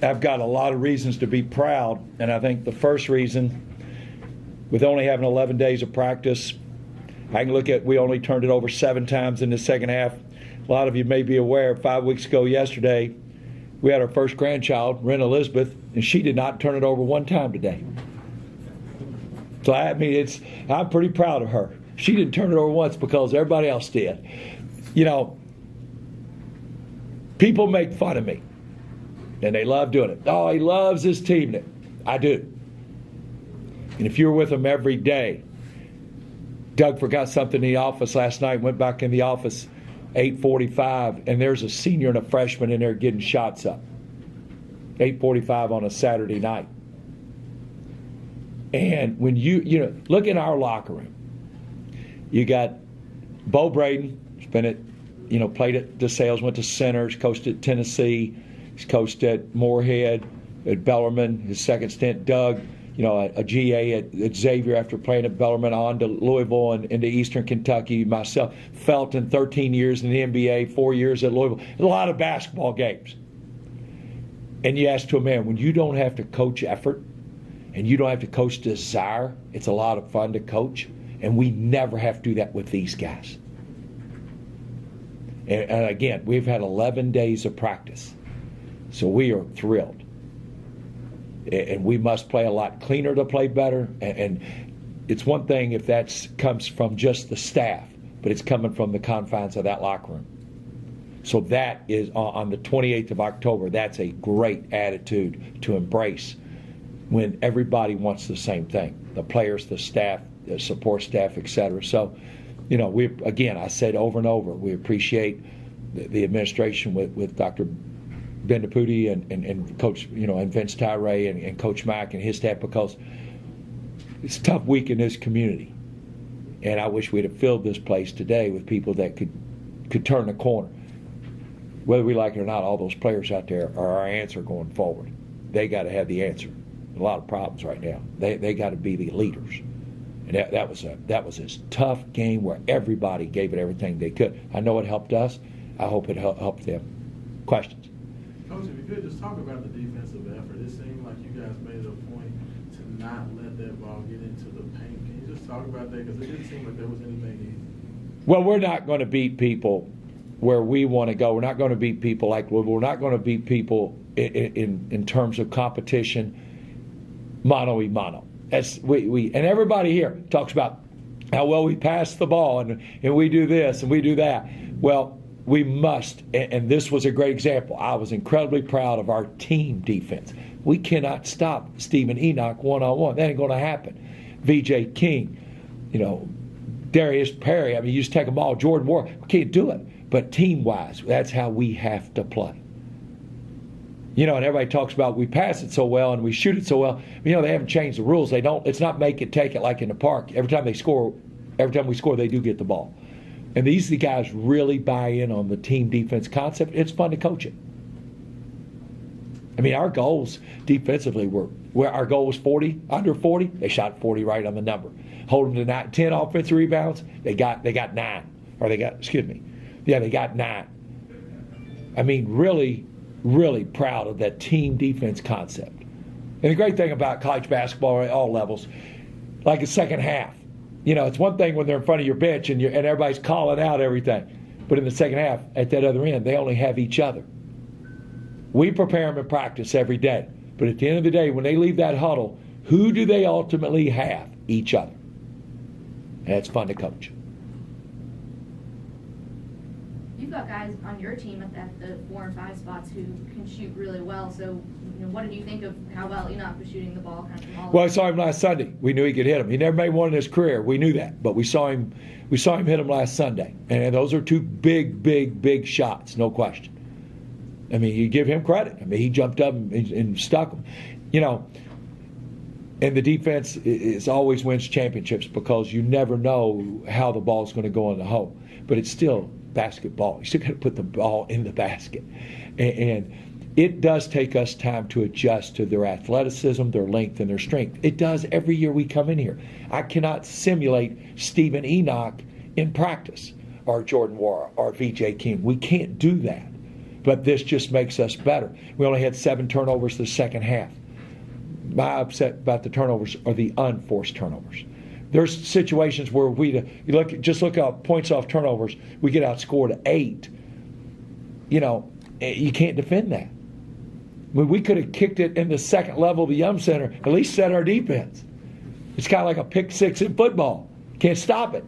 I've got a lot of reasons to be proud, and I think the first reason, with only having 11 days of practice, I can look at, we only turned it over 7 times in the second half. A lot of you may be aware, 5 weeks ago yesterday, we had our first grandchild, Ren Elizabeth, and she did not turn it over 1 time today. So I mean, I'm pretty proud of her. She didn't turn it over once because everybody else did. You know, people make fun of me, and they love doing it. Oh, he loves his team. I do. And if you're with them every day, Doug forgot something in the office last night, went back in the office 8:45, and there's a senior and a freshman in there getting shots up. 8:45 on a Saturday night. And when you know, look in our locker room, you got Bo Braden, who's been at, you know, played at DeSales, went to Centers, coached at Tennessee, he's coached at Moorhead, at Bellarmine, his second stint. Doug, you know, a GA at Xavier after playing at Bellarmine, on to Louisville and into Eastern Kentucky. Myself, Felton, 13 years in the NBA, 4 years at Louisville. A lot of basketball games. And you ask to a man, when you don't have to coach effort and you don't have to coach desire, it's a lot of fun to coach. And we never have to do that with these guys. And again, we've had 11 days of practice. So we are thrilled. And we must play a lot cleaner to play better. And it's one thing if that comes from just the staff, but it's coming from the confines of that locker room. So that is on the 28th of October. That's a great attitude to embrace when everybody wants the same thing. The players, the staff, the support staff, etc. So, you know, again, I said over and over, we appreciate the administration with Dr. Ben DePuty and Coach, you know, and Vince Tyree and Coach Mack and his staff, because it's a tough week in this community. And I wish we'd have filled this place today with people that could turn the corner. Whether we like it or not, all those players out there are our answer going forward. They got to have the answer. A lot of problems right now. They got to be the leaders. And that was a tough game where everybody gave it everything they could. I know it helped us. I hope it helped them. Questions? Coach, if you could just talk about the defensive effort. It seemed like you guys made it a point to not let that ball get into the paint. Can you just talk about that? Because it didn't seem like there was anything easy. Well, we're not going to beat people where we want to go. We're not going to beat people like Louisville. We're not going to beat people in terms of competition mano-a-mano. And everybody here talks about how well we pass the ball and we do this and we do that. Well, we must, and this was a great example. I was incredibly proud of our team defense. We cannot stop Stephen Enoch one-on-one. That ain't going to happen. VJ King, you know, Darius Perry. I mean, you just take them all. Jordan Moore. We can't do it. But team-wise, that's how we have to play. You know, and everybody talks about we pass it so well and we shoot it so well. You know, they haven't changed the rules. They don't. It's not make it, take it like in the park. Every time we score, they do get the ball. And these guys really buy in on the team defense concept. It's fun to coach it. I mean, our goals defensively where our goal was 40, under 40. They shot 40 right on the number. Hold them to 10 offensive rebounds. They got 9, or they got 9. I mean, really, really proud of that team defense concept. And the great thing about college basketball at all levels, like the second half, you know, it's one thing when they're in front of your bench and everybody's calling out everything. But in the second half, at that other end, they only have each other. We prepare them in practice every day. But at the end of the day, when they leave that huddle, who do they ultimately have? Each other. And it's fun to coach. You've got guys on your team at the 4 and 5 spots who can shoot really well. So, you know, what did you think of how well Enoch was shooting the ball kind of from all Well, I saw him last Sunday. We knew he could hit him. He never made one in his career. We knew that, but we saw him hit him last Sunday, and those are 2 big shots, no question. I mean, you give him credit. I mean, he jumped up and stuck them. You know, and the defense is always wins championships because you never know how the ball's going to go in the hole, but it's still basketball. You still got to put the ball in the basket. And it does take us time to adjust to their athleticism, their length, and their strength. It does every year we come in here. I cannot simulate Stephen Enoch in practice or Jordan Wara or VJ King. We can't do that. but this just makes us better. We only had 7 turnovers the second half. My upset about the turnovers are the unforced turnovers. There's situations where just look at points off turnovers, we get outscored 8. You can't defend that. I mean, we could have kicked it in the second level of the Yum Center, at least set our defense. It's kind of like a pick 6 in football. Can't stop it.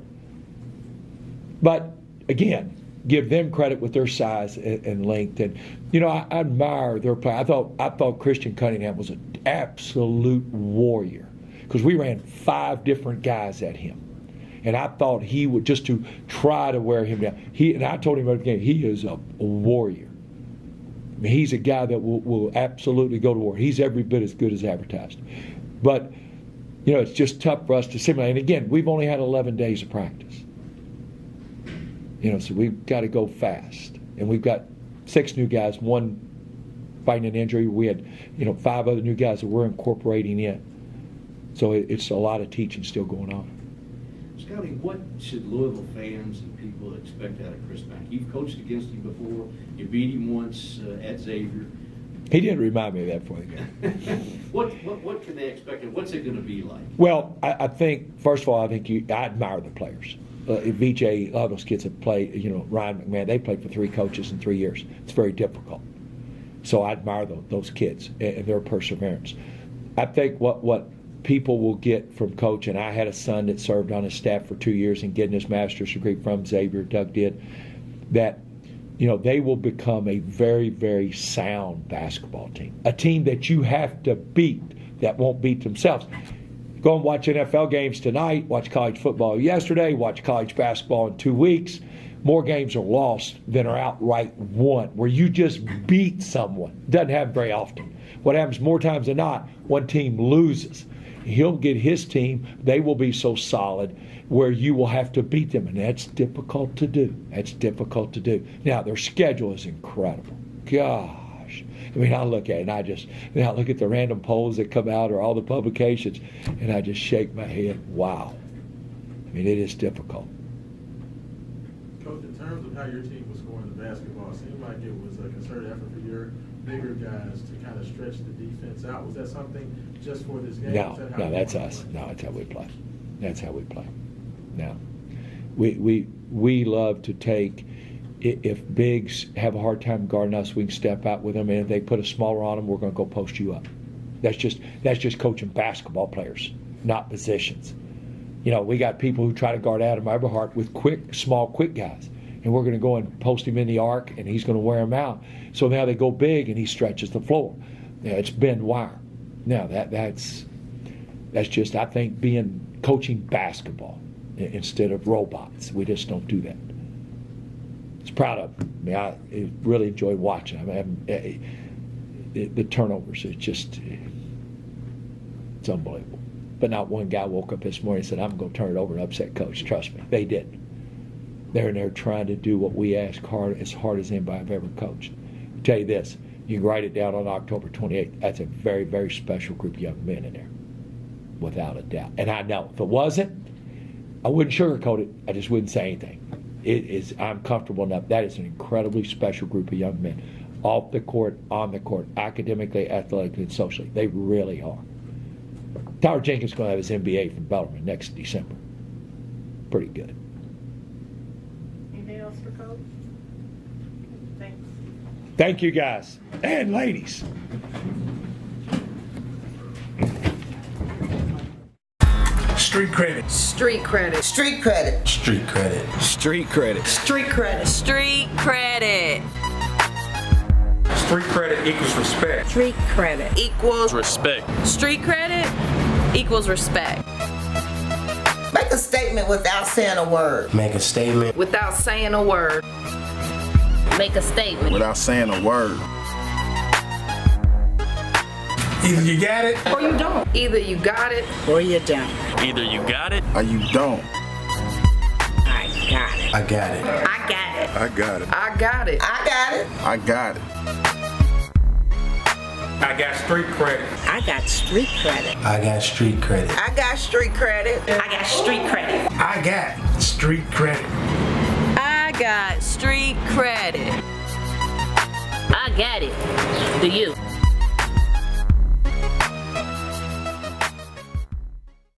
But again, give them credit with their size and length. And I admire their play. I thought Christian Cunningham was an absolute warrior because we ran 5 different guys at him, and I thought he would just to try to wear him down. And I told him at the game, he is a warrior. I mean, he's a guy that will absolutely go to war. He's every bit as good as advertised. But it's just tough for us to simulate. And again, we've only had 11 days of practice. So we've got to go fast. And we've got 6 new guys, 1 fighting an injury. We had, 5 other new guys that we're incorporating in. So it's a lot of teaching still going on. Scotty, what should Louisville fans and people expect out of Chris Mack? You've coached against him before. You beat him once at Xavier. He didn't remind me of that before the game. What can they expect, and what's it going to be like? Well, I think, first of all, I admire the players. VJ, a lot of those kids have played, Ryan McMahon, they played for 3 coaches in 3 years. It's very difficult. So I admire those kids and their perseverance. I think what people will get from coach, and I had a son that served on his staff for 2 years and getting his master's degree from Xavier, Doug did, that they will become a very, very sound basketball team. A team that you have to beat that won't beat themselves. Go and watch NFL games tonight, watch college football yesterday, watch college basketball in 2 weeks. More games are lost than are outright won, where you just beat someone. Doesn't happen very often. What happens more times than not, one team loses. He'll get his team, they will be so solid where you will have to beat them, and that's difficult to do. Now, their schedule is incredible. Gosh. I mean, I look at it, and I look at the random polls that come out or all the publications, and I just shake my head. Wow. I mean, it is difficult. Coach, in terms of how your team was scoring the basketball, it seemed like it was a concerted effort for your bigger guys to kind of stretch the defense out. Was that something just for this game? No, that's us. No, that's how we play. No. We love to take, if bigs have a hard time guarding us, we can step out with them, and if they put a smaller on them, we're going to go post you up. That's just coaching basketball players, not positions. We got people who try to guard Adam Eberhardt with small, quick guys, and we're going to go and post him in the arc, and he's going to wear him out. So now they go big, and he stretches the floor. It's bend wire. Now that's just, I think, coaching basketball instead of robots. We just don't do that. It's proud of them. I mean, I really enjoy watching. I mean, the turnovers, it's unbelievable. But not one guy woke up this morning and said, I'm going to turn it over and upset coach. Trust me, they didn't. They're in there trying to do what we ask as hard as anybody I've ever coached. I'll tell you this, you can write it down on October 28th. That's a very, very special group of young men in there, without a doubt. And I know, if it wasn't, I wouldn't sugarcoat it. I just wouldn't say anything. I'm comfortable enough. That is an incredibly special group of young men. Off the court, on the court, academically, athletically, and socially. They really are. Tyler Jenkins is going to have his MBA from Bellarmine next December. Pretty good. Anything else for Coach? Thanks. Thank you, guys and ladies. Street credit. Street credit. Street credit. Street credit. Street credit. Street credit. Street credit. Street credit equals respect. Street credit Equals Respect. street credit equals respect. Make a statement without saying a word. Make a statement without saying a word. Make a statement. Without saying a word. Either you got it Or you don't. Either you got it or you don't. Either you got it or you don't. I got it. I got it. I got it. I got it. I got it. I got it. I got it. I got street credit. I got street credit. I got street credit. I got street credit. I got street credit. I got street credit. I got street credit. get it. Do you?